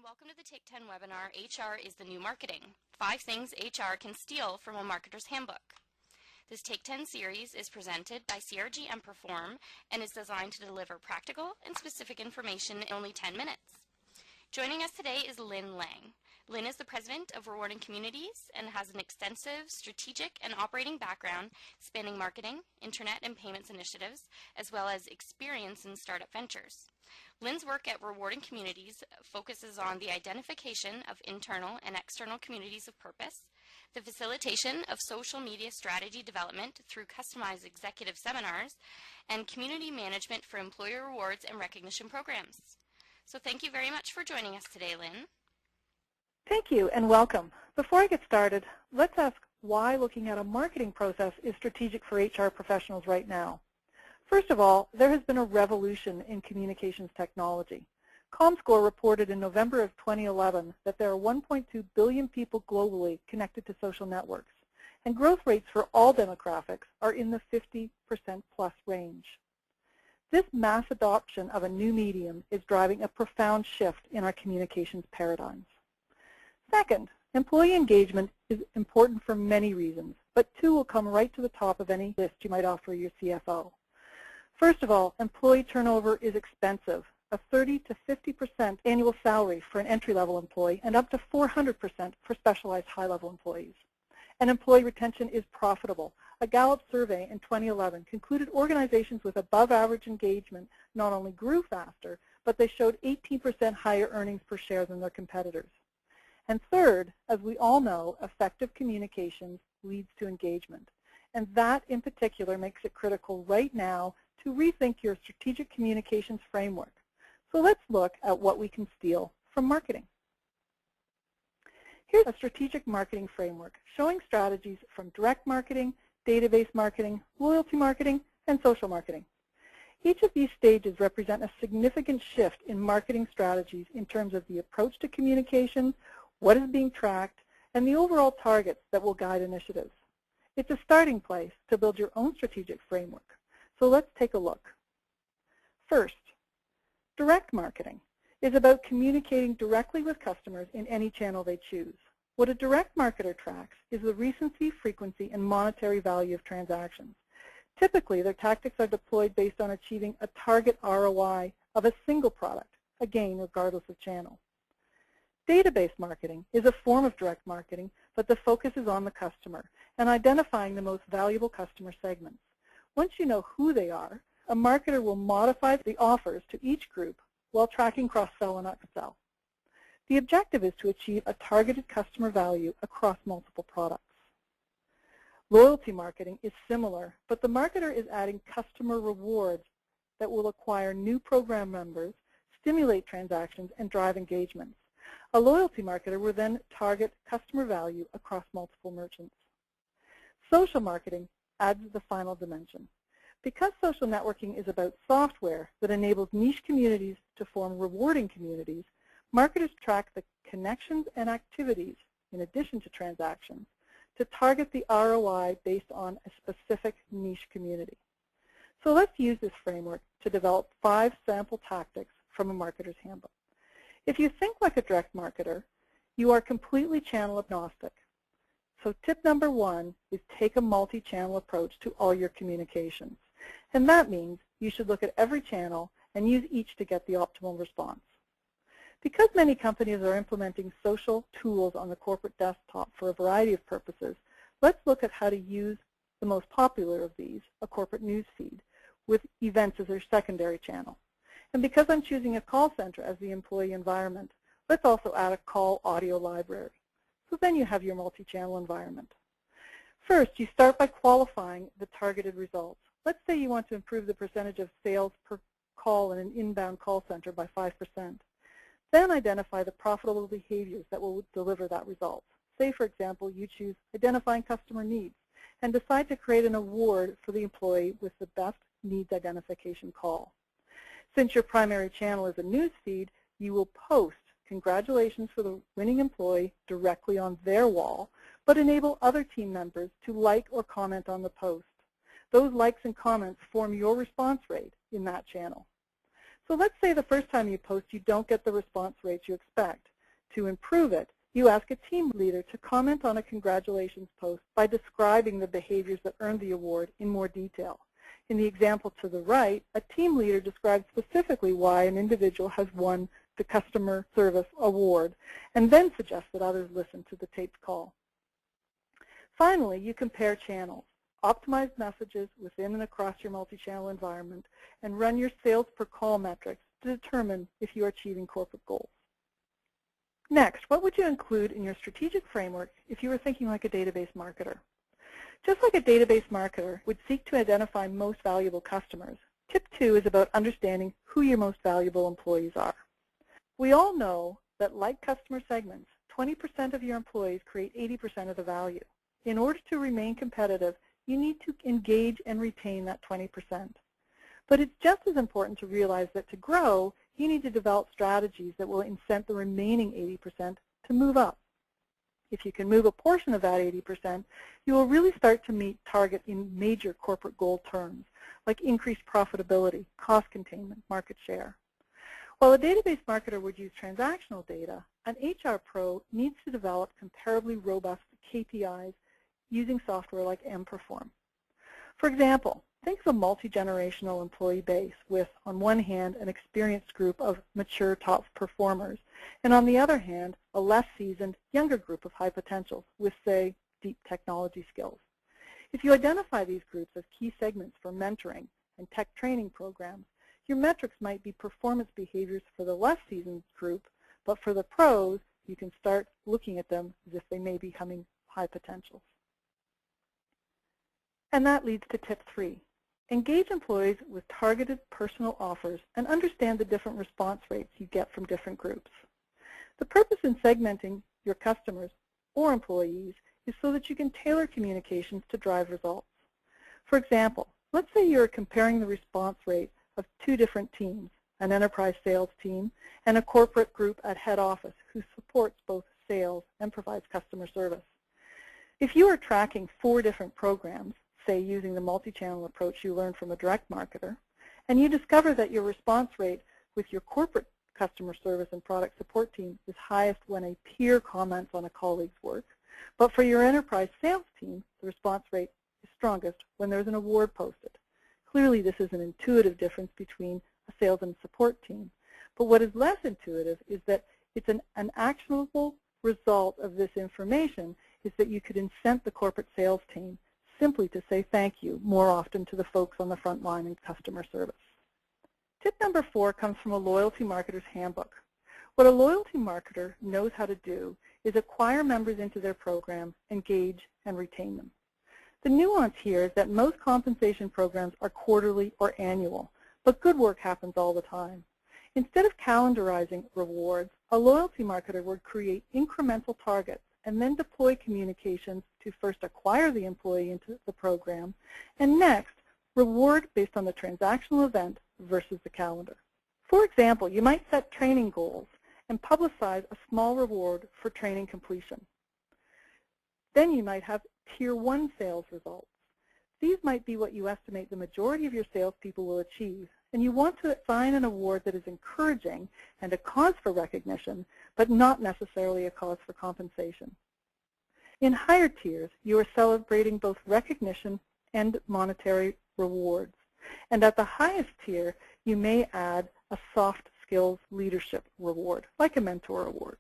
welcome to the Take 10 webinar, HR is the New Marketing, 5 Things HR Can Steal from a Marketer's Handbook. This Take 10 series is presented by CRG emPerform and is designed to deliver practical and specific information in only 10 minutes. Joining us today is Lynn Lang. Lynn is the president of Rewarding Communities and has an extensive strategic and operating background spanning marketing, internet, and payments initiatives, as well as experience in startup ventures. Lynn's work at Rewarding Communities focuses on the identification of internal and external communities of purpose, the facilitation of social media strategy development through customized executive seminars, and community management for employee rewards and recognition programs. So thank you very much for joining us today, Lynn. Thank you and welcome. Before I get started, let's ask why looking at a marketing process is strategic for HR professionals right now. First of all, there has been a revolution in communications technology. ComScore reported in November of 2011 that there are 1.2 billion people globally connected to social networks, and growth rates for all demographics are in the 50% plus range. This mass adoption of a new medium is driving a profound shift in our communications paradigms. Second, employee engagement is important for many reasons, but 2 will come right to the top of any list you might offer your CFO. First of all, employee turnover is expensive, a 30 to 50% annual salary for an entry-level employee and up to 400% for specialized high-level employees. And employee retention is profitable. A Gallup survey in 2011 concluded organizations with above-average engagement not only grew faster, but they showed 18% higher earnings per share than their competitors. And third, as we all know, effective communications leads to engagement. And that in particular makes it critical right now to rethink your strategic communications framework. So let's look at what we can steal from marketing. Here's a strategic marketing framework showing strategies from direct marketing, database marketing, loyalty marketing, and social marketing. Each of these stages represent a significant shift in marketing strategies in terms of the approach to communications, what is being tracked, and the overall targets that will guide initiatives. It's a starting place to build your own strategic framework. So let's take a look. First, direct marketing is about communicating directly with customers in any channel they choose. What a direct marketer tracks is the recency, frequency, and monetary value of transactions. Typically, their tactics are deployed based on achieving a target ROI of a single product, again, regardless of channel. Database marketing is a form of direct marketing, but the focus is on the customer and identifying the most valuable customer segments. Once you know who they are, a marketer will modify the offers to each group while tracking cross-sell and upsell. The objective is to achieve a targeted customer value across multiple products. Loyalty marketing is similar, but the marketer is adding customer rewards that will acquire new program members, stimulate transactions, and drive engagements. A loyalty marketer will then target customer value across multiple merchants. Social marketing adds the final dimension. Because social networking is about software that enables niche communities to form rewarding communities, marketers track the connections and activities, in addition to transactions, to target the ROI based on a specific niche community. So let's use this framework to develop 5 sample tactics from a marketer's handbook. If you think like a direct marketer, you are completely channel agnostic. So tip number 1 is take a multi-channel approach to all your communications. And that means you should look at every channel and use each to get the optimal response. Because many companies are implementing social tools on the corporate desktop for a variety of purposes, let's look at how to use the most popular of these, a corporate news feed, with events as their secondary channel. And because I'm choosing a call center as the employee environment, let's also add a call audio library. So then you have your multi-channel environment. First, you start by qualifying the targeted results. Let's say you want to improve the percentage of sales per call in an inbound call center by 5%. Then identify the profitable behaviors that will deliver that result. Say, for example, you choose identifying customer needs and decide to create an award for the employee with the best needs identification call. Since your primary channel is a news feed, you will post congratulations for the winning employee directly on their wall, but enable other team members to like or comment on the post. Those likes and comments form your response rate in that channel. So let's say the first time you post, you don't get the response rates you expect. To improve it, you ask a team leader to comment on a congratulations post by describing the behaviors that earned the award in more detail. In the example to the right, a team leader describes specifically why an individual has won the customer service award, and then suggests that others listen to the taped call. Finally, you compare channels, optimize messages within and across your multi-channel environment, and run your sales per call metrics to determine if you are achieving corporate goals. Next, what would you include in your strategic framework if you were thinking like a database marketer? Just like a database marketer would seek to identify most valuable customers, tip 2 is about understanding who your most valuable employees are. We all know that like customer segments, 20% of your employees create 80% of the value. In order to remain competitive, you need to engage and retain that 20%. But it's just as important to realize that to grow, you need to develop strategies that will incent the remaining 80% to move up. If you can move a portion of that 80%, you will really start to meet target in major corporate goal terms, like increased profitability, cost containment, market share. While a database marketer would use transactional data, an HR pro needs to develop comparably robust KPIs using software like emPerform. For example, think of a multi-generational employee base with, on one hand, an experienced group of mature top performers, and on the other hand, a less seasoned, younger group of high potentials with, say, deep technology skills. If you identify these groups as key segments for mentoring and tech training programs, your metrics might be performance behaviors for the less seasoned group, but for the pros, you can start looking at them as if they may be becoming high potentials. And that leads to tip 3. Engage employees with targeted personal offers and understand the different response rates you get from different groups. The purpose in segmenting your customers or employees is so that you can tailor communications to drive results. For example, let's say you're comparing the response rate of 2 different teams, an enterprise sales team and a corporate group at head office who supports both sales and provides customer service. If you are tracking 4 different programs, say using the multi-channel approach you learned from a direct marketer, and you discover that your response rate with your corporate customer service and product support team is highest when a peer comments on a colleague's work, but for your enterprise sales team, the response rate is strongest when there's an award posted. Clearly, this is an intuitive difference between a sales and support team, but what is less intuitive is that it's an actionable result of this information is that you could incent the corporate sales team simply to say thank you more often to the folks on the front line in customer service. Tip number 4 comes from a loyalty marketer's handbook. What a loyalty marketer knows how to do is acquire members into their program, engage, and retain them. The nuance here is that most compensation programs are quarterly or annual, but good work happens all the time. Instead of calendarizing rewards, a loyalty marketer would create incremental targets and then deploy communications to first acquire the employee into the program, and next, reward based on the transactional event versus the calendar. For example, you might set training goals and publicize a small reward for training completion. Then you might have Tier 1 sales results. These might be what you estimate the majority of your salespeople will achieve, and you want to assign an award that is encouraging and a cause for recognition, but not necessarily a cause for compensation. In higher tiers, you are celebrating both recognition and monetary rewards. And at the highest tier, you may add a soft skills leadership reward, like a mentor award.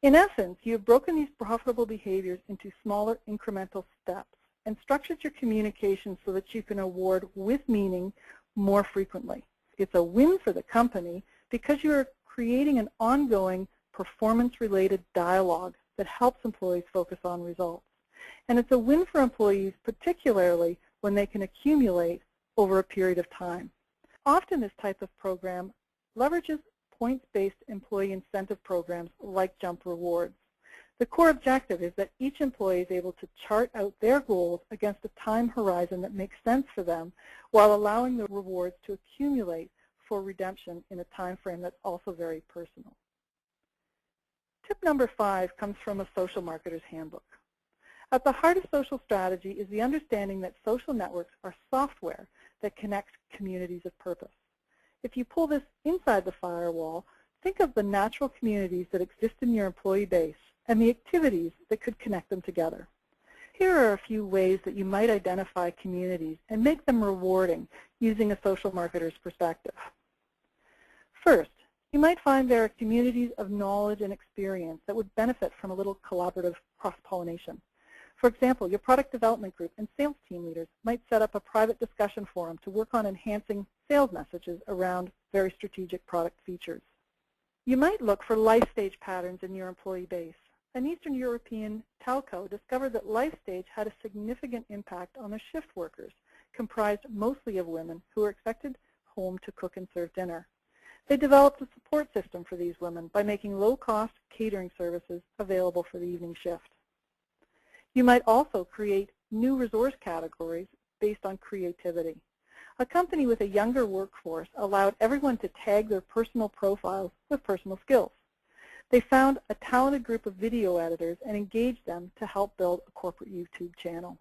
In essence, you have broken these profitable behaviors into smaller incremental steps and structured your communication so that you can award with meaning more frequently. It's a win for the company because you are creating an ongoing performance-related dialogue that helps employees focus on results. And it's a win for employees, particularly when they can accumulate over a period of time. Often this type of program leverages points-based employee incentive programs like Jump Rewards. The core objective is that each employee is able to chart out their goals against a time horizon that makes sense for them while allowing the rewards to accumulate for redemption in a time frame that's also very personal. Tip number 5 comes from a social marketer's handbook. At the heart of social strategy is the understanding that social networks are software that connects communities of purpose. If you pull this inside the firewall, think of the natural communities that exist in your employee base and the activities that could connect them together. Here are a few ways that you might identify communities and make them rewarding using a social marketer's perspective. First, you might find there are communities of knowledge and experience that would benefit from a little collaborative cross-pollination. For example, your product development group and sales team leaders might set up a private discussion forum to work on enhancing sales messages around very strategic product features. You might look for life stage patterns in your employee base. An Eastern European telco discovered that life stage had a significant impact on their shift workers, comprised mostly of women who were expected home to cook and serve dinner. They developed a support system for these women by making low-cost catering services available for the evening shift. You might also create new resource categories based on creativity. A company with a younger workforce allowed everyone to tag their personal profiles with personal skills. They found a talented group of video editors and engaged them to help build a corporate YouTube channel.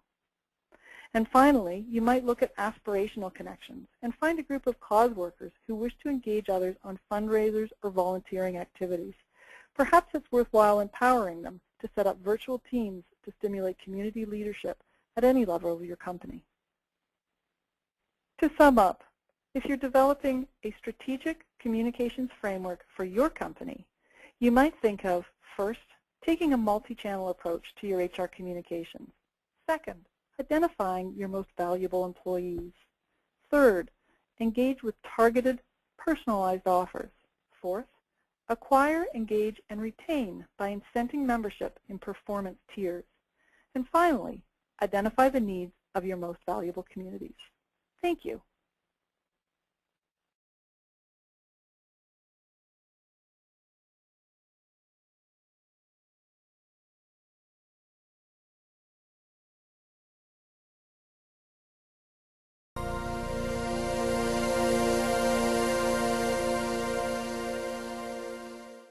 And finally, you might look at aspirational connections and find a group of cause workers who wish to engage others on fundraisers or volunteering activities. Perhaps it's worthwhile empowering them to set up virtual teams to stimulate community leadership at any level of your company. To sum up, if you're developing a strategic communications framework for your company, you might think of, first, taking a multi-channel approach to your HR communications. Second, identifying your most valuable employees. Third, engage with targeted, personalized offers. Fourth, acquire, engage, and retain by incenting membership in performance tiers. And finally, identify the needs of your most valuable communities. Thank you.